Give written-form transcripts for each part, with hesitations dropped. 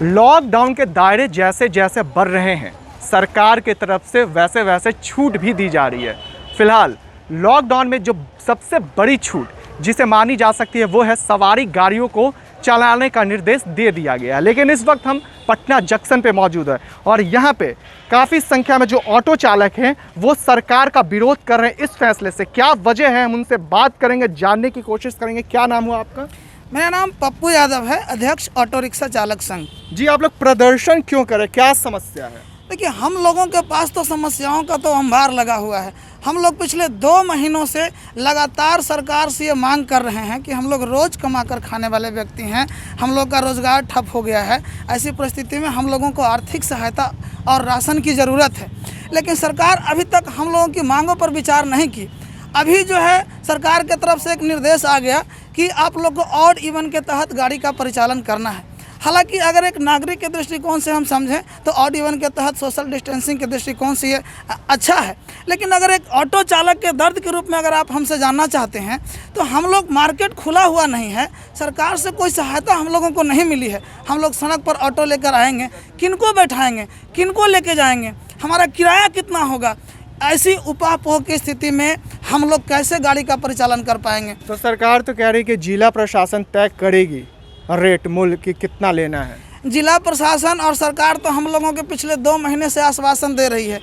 Lockdown के दायरे जैसे जैसे बढ़ रहे हैं, सरकार की तरफ से वैसे वैसे छूट भी दी जा रही है। फिलहाल लॉकडाउन में जो सबसे बड़ी छूट जिसे मानी जा सकती है वो है सवारी गाड़ियों को चलाने का निर्देश दे दिया गया है। लेकिन इस वक्त हम पटना जंक्शन पे मौजूद है और यहाँ पे काफ़ी संख्या में जो ऑटो चालक हैं वो सरकार का विरोध कर रहे हैं इस फैसले से। क्या वजह है, हम उनसे बात करेंगे, जानने की कोशिश करेंगे। क्या नाम हुआ आपका? मेरा नाम पप्पू यादव है, अध्यक्ष ऑटो रिक्शा चालक संघ। जी, आप लोग प्रदर्शन क्यों करें, क्या समस्या है? देखिए, हम लोगों के पास तो समस्याओं का तो अंबार लगा हुआ है। हम लोग पिछले 2 महीनों से लगातार सरकार से ये मांग कर रहे हैं कि हम लोग रोज़ कमा कर खाने वाले व्यक्ति हैं, हम लोग का रोज़गार ठप हो गया है। ऐसी परिस्थिति में हम लोगों को आर्थिक सहायता और राशन की ज़रूरत है, लेकिन सरकार अभी तक हम लोगों की मांगों पर विचार नहीं की। अभी जो है सरकार की तरफ से एक निर्देश आ गया कि आप लोग को ऑड इवन के तहत गाड़ी का परिचालन करना है। हालांकि अगर एक नागरिक के दृष्टिकोण से हम समझें तो ऑड इवन के तहत सोशल डिस्टेंसिंग के दृष्टिकोण से ये अच्छा है, लेकिन अगर एक ऑटो चालक के दर्द के रूप में अगर आप हमसे जानना चाहते हैं तो हम लोग, मार्केट खुला हुआ नहीं है, सरकार से कोई सहायता हम लोगों को नहीं मिली है। हम लोग सड़क पर ऑटो लेकर आएंगे, किनको बैठाएंगे, किनको लेके जाएंगे, हमारा किराया कितना होगा? ऐसी उपापोह की स्थिति में हम लोग कैसे गाड़ी का परिचालन कर पाएंगे? तो सरकार तो कह रही है कि जिला प्रशासन तय करेगी रेट, मूल्य की कितना लेना है। जिला प्रशासन और सरकार तो हम लोगों के पिछले 2 महीने से आश्वासन दे रही है,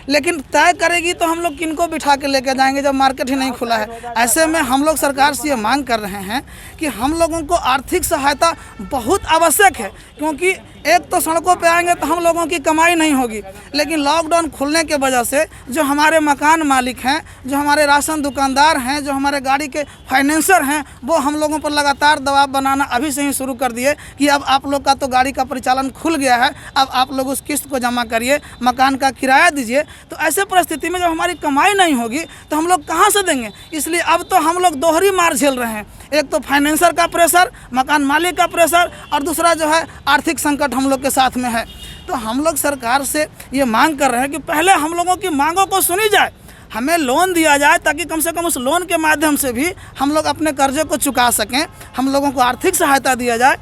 लेकिन तय करेगी तो हम लोग किनको बिठा के लेकर जाएंगे जब मार्केट ही नहीं खुला है। ऐसे में हम लोग सरकार से ये मांग कर रहे हैं कि हम लोगों को आर्थिक सहायता बहुत आवश्यक है, क्योंकि एक तो सड़कों पे आएंगे तो हम लोगों की कमाई नहीं होगी, लेकिन लॉकडाउन खुलने के वजह से जो हमारे मकान मालिक हैं, जो हमारे राशन दुकानदार हैं, जो हमारे गाड़ी के फाइनेंसर हैं, वो हम लोगों पर लगातार दबाव बनाना अभी से ही शुरू कर दिए कि अब आप लोग का तो गाड़ी का परिचालन खुल गया है, अब आप लोग उस किस्त को जमा करिए, मकान का किराया दीजिए। तो ऐसे परिस्थिति में जब हमारी कमाई नहीं होगी तो हम लोग कहाँ से देंगे? इसलिए अब तो हम लोग दोहरी मार झेल रहे हैं, एक तो फाइनेंसर का प्रेशर, मकान मालिक का प्रेशर, और दूसरा जो है आर्थिक संकट हम लोग के साथ में है। तो हम लोग सरकार से ये मांग कर रहे हैं कि पहले हम लोगों की मांगों को सुनी जाए, हमें लोन दिया जाए ताकि कम से कम उस लोन के माध्यम से भी हम लोग अपने कर्जे को चुका सकें, हम लोगों को आर्थिक सहायता दिया जाए।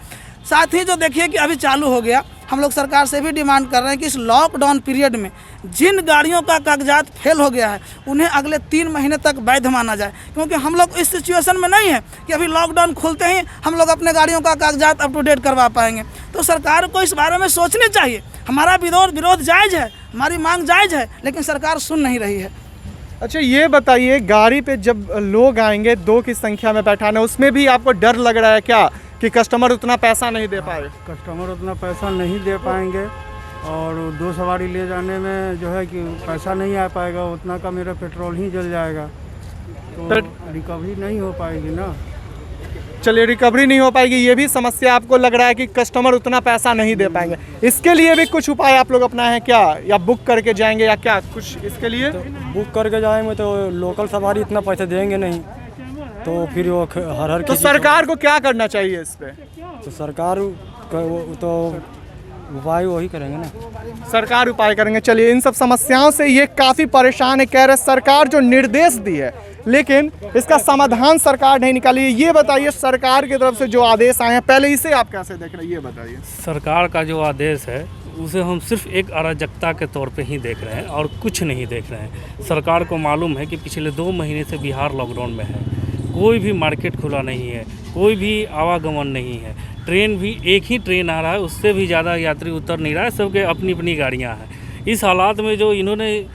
साथ ही जो देखिए कि अभी चालू हो गया, हम लोग सरकार से भी डिमांड कर रहे हैं कि इस लॉकडाउन पीरियड में जिन गाड़ियों का कागजात फेल हो गया है उन्हें अगले 3 महीने तक वैध माना जाए, क्योंकि हम लोग इस सिचुएशन में नहीं है कि अभी लॉकडाउन खुलते ही हम लोग अपने गाड़ियों का कागजात अप टू डेट करवा पाएंगे। तो सरकार को इस बारे में सोचना चाहिए। हमारा विरोध जायज़ है, हमारी मांग जायज़ है, लेकिन सरकार सुन नहीं रही है। अच्छा, ये बताइए, गाड़ी पे जब लोग आएंगे 2 की संख्या में बैठाना, उसमें भी आपको डर लग रहा है क्या कि कस्टमर उतना पैसा नहीं दे पाए? कस्टमर उतना पैसा नहीं दे पाएंगे और 2 सवारी ले जाने में जो है कि पैसा नहीं आ पाएगा, उतना का मेरा पेट्रोल ही जल जाएगा, तो रिकवरी नहीं हो पाएगी ना। चलिए, रिकवरी नहीं हो पाएगी, ये भी समस्या आपको लग रहा है कि कस्टमर उतना पैसा नहीं दे पाएंगे। इसके लिए भी कुछ उपाय आप लोग अपनाए हैं क्या, या बुक करके जाएंगे या क्या कुछ इसके लिए? तो बुक करके जाएंगे तो लोकल सवारी इतना पैसा देंगे नहीं, तो फिर वो हर तो सरकार को क्या करना चाहिए इस पे? तो सरकार तो उपाय वही करेंगे ना, सरकार उपाय करेंगे। चलिए, इन सब समस्याओं से ये काफ़ी परेशान है, कह रहे सरकार जो निर्देश दी है लेकिन इसका समाधान सरकार नहीं निकाली। ये बताइए, सरकार की तरफ से जो आदेश आए हैं पहले इसे आप कैसे देख रहे हैं, ये बताइए। सरकार का जो आदेश है उसे हम सिर्फ एक अराजकता के तौर पे ही देख रहे हैं और कुछ नहीं देख रहे हैं। सरकार को मालूम है कि पिछले 2 महीने से बिहार लॉकडाउन में है, कोई भी मार्केट खुला नहीं है, कोई भी आवागमन नहीं है, ट्रेन भी एक ही ट्रेन आ रहा है, उससे भी ज़्यादा यात्री उतर नहीं रहा है, सबके अपनी अपनी गाड़ियां हैं। इस हालात में जो इन्होंने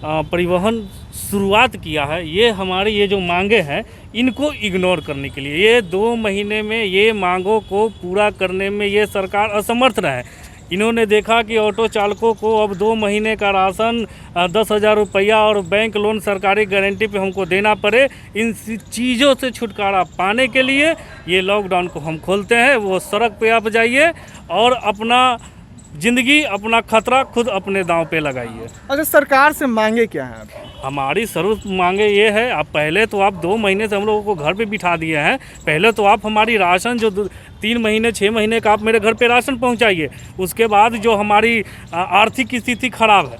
परिवहन शुरुआत किया है, ये हमारी ये जो मांगे हैं इनको इग्नोर करने के लिए, ये 2 महीने में ये मांगों को पूरा करने में ये सरकार असमर्थ रहे। इन्होंने देखा कि ऑटो चालकों को अब 2 महीने का राशन, 10,000 रुपया और बैंक लोन सरकारी गारंटी पे हमको देना पड़े, इन चीज़ों से छुटकारा पाने के लिए ये लॉकडाउन को हम खोलते हैं। वो सड़क पे आप जाइए और अपना ज़िंदगी, अपना खतरा खुद अपने दांव पे लगाइए। अच्छा, सरकार से मांगे क्या है? हमारी सर्व मांगे ये है, आप पहले तो आप 2 महीने से हम लोगों को घर पे बिठा दिए हैं, पहले तो आप हमारी राशन जो 3 महीने 6 महीने का आप मेरे घर पे राशन पहुंचाइए। उसके बाद जो हमारी आर्थिक स्थिति ख़राब है,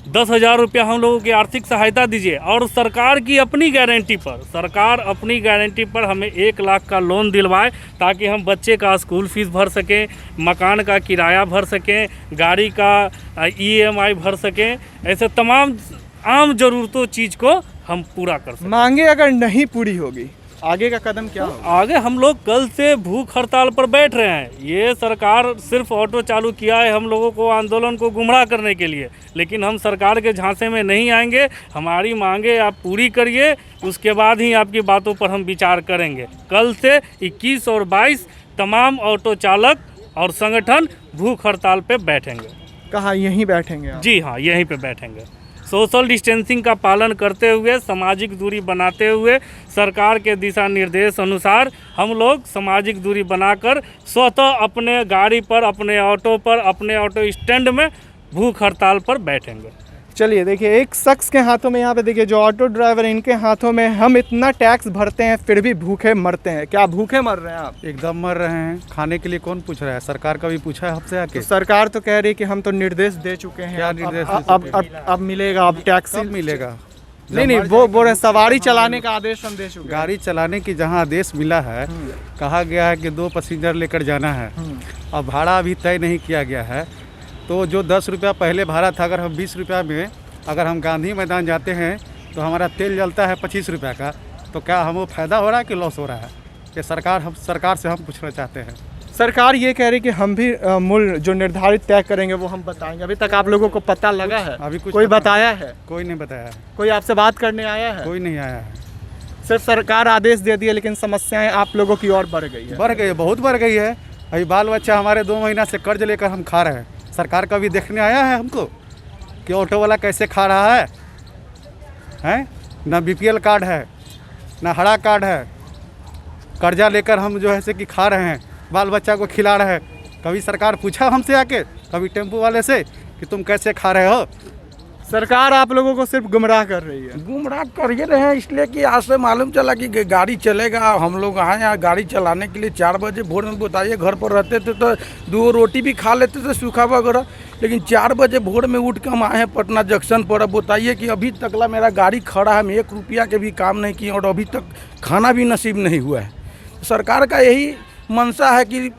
10,000 रुपया हम लोगों की आर्थिक सहायता दीजिए। और सरकार की अपनी गारंटी पर, सरकार अपनी गारंटी पर हमें 1 लाख का लोन दिलवाए, ताकि हम बच्चे का स्कूल फीस भर सकें, मकान का किराया भर सकें, गाड़ी का EMI भर सकें। ऐसे तमाम आम ज़रूरतों चीज़ को हम पूरा कर सकें। मांगे अगर नहीं पूरी होगी, आगे का कदम क्या होगा? आगे हम लोग कल से भूख हड़ताल पर बैठ रहे हैं। ये सरकार सिर्फ ऑटो चालू किया है हम लोगों को आंदोलन को गुमराह करने के लिए, लेकिन हम सरकार के झांसे में नहीं आएंगे। हमारी मांगे आप पूरी करिए, उसके बाद ही आपकी बातों पर हम विचार करेंगे। कल से 21 और 22 तमाम ऑटो चालक और संगठन भूख हड़ताल पे बैठेंगे। कहाँ, यहीं बैठेंगे आप? जी हाँ, यहीं पे बैठेंगे। सोशल डिस्टेंसिंग का पालन करते हुए, सामाजिक दूरी बनाते हुए, सरकार के दिशा निर्देश अनुसार हम लोग सामाजिक दूरी बनाकर स्वतः अपने गाड़ी पर, अपने ऑटो पर, अपने ऑटो स्टैंड में भूख हड़ताल पर बैठेंगे। चलिए देखिए, एक शख्स के हाथों में, यहाँ पे देखिए जो ऑटो ड्राइवर, इनके हाथों में हम इतना टैक्स भरते हैं फिर भी भूखे मरते हैं। क्या भूखे मर रहे हैं आप? एकदम मर रहे हैं। खाने के लिए कौन पूछ रहा है? सरकार का भी पूछा है आपसे आके? तो सरकार तो कह रही है कि हम तो निर्देश दे चुके हैं। क्या निर्देश दे अब मिलेगा, अब टैक्स सब मिलेगा। नहीं, वो बोल रहे सवारी चलाने का आदेश हम दे चुके हैं। गाड़ी चलाने की जहां आदेश मिला है, कहा गया है कि 2 पैसेंजर लेकर जाना है। अब भाड़ा अभी तय नहीं किया गया है, तो जो 10 रुपया पहले भाड़ा था, अगर हम 20 रुपया में अगर हम गांधी मैदान जाते हैं तो हमारा तेल जलता है 25 रुपया का, तो क्या हमें फ़ायदा हो रहा है कि लॉस हो रहा है? ये सरकार से हम पूछना चाहते हैं। सरकार ये कह रही कि हम भी मूल्य जो निर्धारित तय करेंगे वो हम बताएंगे। अभी तक आप लोगों को पता लगा है? अभी कुछ कोई पता बताया है? कोई नहीं बताया है। कोई आपसे बात करने आया है? कोई नहीं आया है। सिर्फ सरकार आदेश दे दिए, लेकिन समस्याएं आप लोगों की और बढ़ गई है। बढ़ गई है, बहुत बढ़ गई है। अभी बाल बच्चा हमारे 2 महीना से कर्ज लेकर हम खा रहे हैं। सरकार का भी देखने आया है हमको कि ऑटो वाला कैसे खा रहा है? ना BPL कार्ड है, ना हरा कार्ड है। कर्जा लेकर हम जो है से कि खा रहे हैं, बाल बच्चा को खिला रहे हैं। कभी सरकार पूछा हमसे आके, कभी टेम्पो वाले से कि तुम कैसे खा रहे हो? सरकार आप लोगों को सिर्फ गुमराह कर रही है। गुमराह कर ही रहे हैं, इसलिए कि आज से मालूम चला कि गाड़ी चलेगा। हम लोग आए यहाँ गाड़ी चलाने के लिए 4 बजे भोर में। बताइए, घर पर रहते थे तो 2 रोटी भी खा लेते थे सूखा वगैरह, लेकिन 4 बजे भोर में उठ के हम आए हैं पटना जंक्शन पर। अब बताइए कि अभी तकला मेरा गाड़ी खड़ा है, हम 1 रुपया के भी काम नहीं किए और अभी तक खाना भी नसीब नहीं हुआ है। सरकार का यही मंशा है कि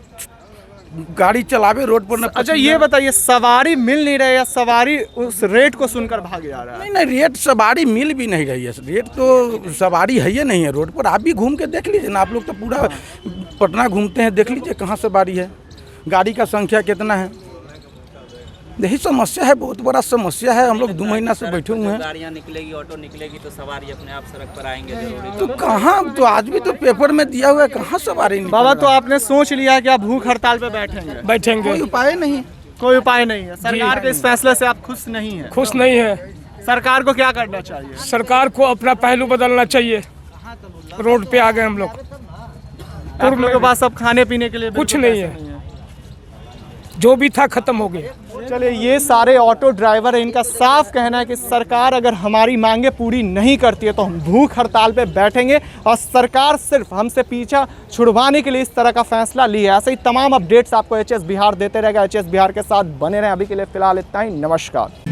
गाड़ी चलावे रोड पर न। अच्छा ये बताइए, सवारी मिल नहीं रही है, सवारी उस रेट को सुनकर भाग जा रहा है? नहीं, रेट सवारी मिल भी नहीं रही है। रेट तो सवारी है ही नहीं है रोड पर। आप भी घूम के देख लीजिए ना, आप लोग तो पूरा पटना घूमते हैं, देख लीजिए कहाँ सवारी है, गाड़ी का संख्या कितना है। यही समस्या है, बहुत बड़ा समस्या है। हम लोग 2 महीना से बैठे हुए हैं। गाड़ियाँ निकलेगी, ऑटो निकलेगी तो सवारी अपने आप सड़क पर आएंगे जरूरी। तो कहाँ, तो आज भी तो पेपर में दिया हुआ है, कहाँ सवारी निकल बाबा, रहा तो आपने सोच लिया कि आप भूख हड़ताल पे बैठेंगे? बैठेंगे, कोई उपाय नहीं। कोई उपाय नहीं है। सरकार के इस फैसले से आप खुश नहीं हैं? खुश नहीं है। सरकार को क्या करना चाहिए? सरकार को अपना पहलू बदलना चाहिए। रोड पे आ गए हम लोग। आप लोगों के पास अब खाने पीने के लिए कुछ बिल्कुल नहीं पैसे है। जो भी था खत्म हो गया। चलिए, ये सारे ऑटो ड्राइवर हैं, इनका साफ कहना है कि सरकार अगर हमारी मांगे पूरी नहीं करती है तो हम भूख हड़ताल पे बैठेंगे, और सरकार सिर्फ हमसे पीछा छुड़वाने के लिए इस तरह का फैसला ली है। ऐसे ही तमाम अपडेट्स आपको HS बिहार देते रहेगा। HS बिहार के साथ बने रहें। अभी के लिए फिलहाल इतना ही। नमस्कार।